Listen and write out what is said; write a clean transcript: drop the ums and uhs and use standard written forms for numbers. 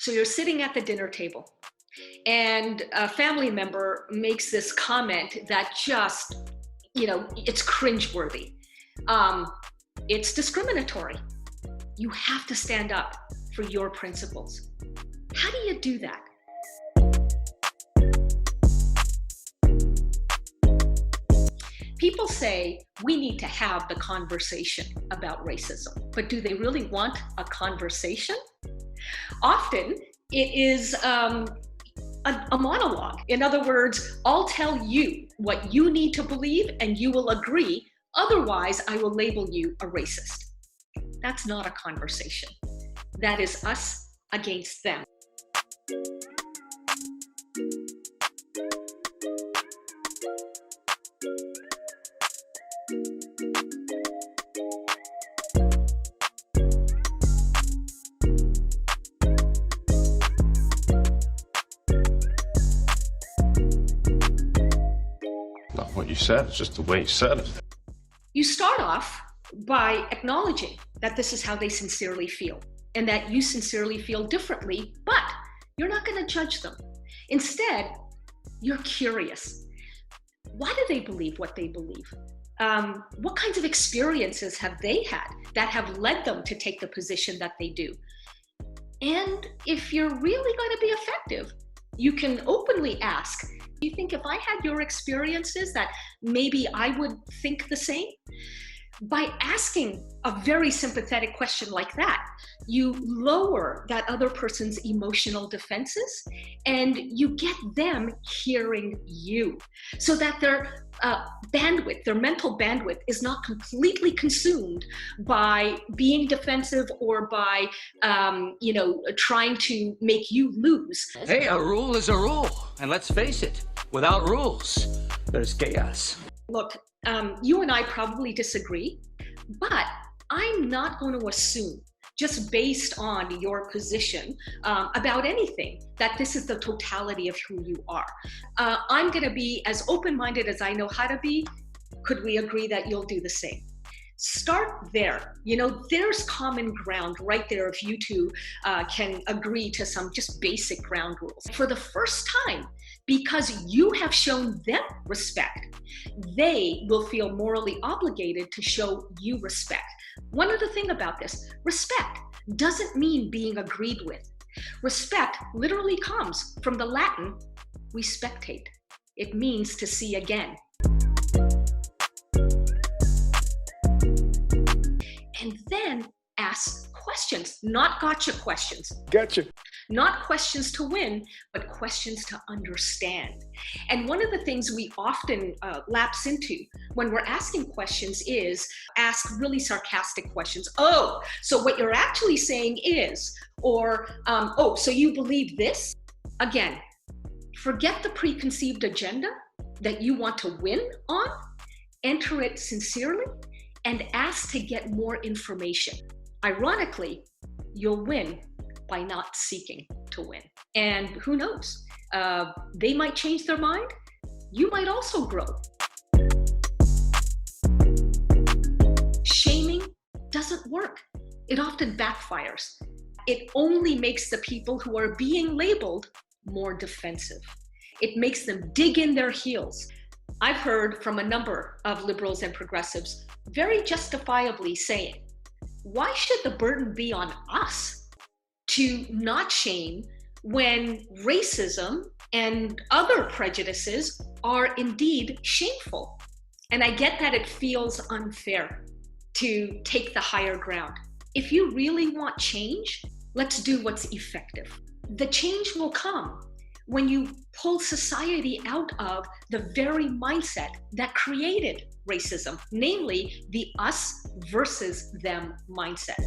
So you're sitting at the dinner table and a family member makes this comment that just, it's cringeworthy. Um, it's discriminatory. You have to stand up for your principles. How do you do that? People say we need to have the conversation about racism, but do they really want a conversation? Often it is a monologue. In other words, I'll tell you what you need to believe and you will agree. Otherwise, I will label you a racist. That's not a conversation. That is us against them. Not what you said, it's just the way you said it. You start off by acknowledging that this is how they sincerely feel and that you sincerely feel differently, but you're not going to judge them. Instead, you're curious. Why do they believe what they believe? What kinds of experiences have they had that have led them to take the position that they do? And if you're really going to be effective, you can openly ask, do you think if I had your experiences that maybe I would think the same? By asking a very sympathetic question like that, you lower that other person's emotional defenses and you get them hearing you so that their bandwidth, their mental bandwidth is not completely consumed by being defensive or by, trying to make you lose. Hey, a rule is a rule. And let's face it, without rules, there's chaos. Look, you and I probably disagree, but I'm not going to assume, just based on your position about anything, that this is the totality of who you are. I'm going to be as open-minded as I know how to be. Could we agree that you'll do the same? Start there. There's common ground right there if you two can agree to some just basic ground rules. For the first time, because you have shown them respect, they will feel morally obligated to show you respect. One other thing about this, respect doesn't mean being agreed with. Respect literally comes from the Latin, respectate. It means to see again. And then ask questions, not gotcha questions. Gotcha. Not questions to win, but questions to understand. And one of the things we often lapse into when we're asking questions is ask really sarcastic questions. Oh, so what you're actually saying is, or, oh, so you believe this? Again, forget the preconceived agenda that you want to win on, enter it sincerely, and ask to get more information. Ironically, you'll win by not seeking to win. And who knows? They might change their mind. You might also grow. Shaming doesn't work. It often backfires. It only makes the people who are being labeled more defensive. It makes them dig in their heels. I've heard from a number of liberals and progressives very justifiably saying, why should the burden be on us to not shame when racism and other prejudices are indeed shameful? And I get that it feels unfair to take the higher ground. If you really want change, let's do what's effective. The change will come when you pull society out of the very mindset that created racism, namely the us versus them mindset.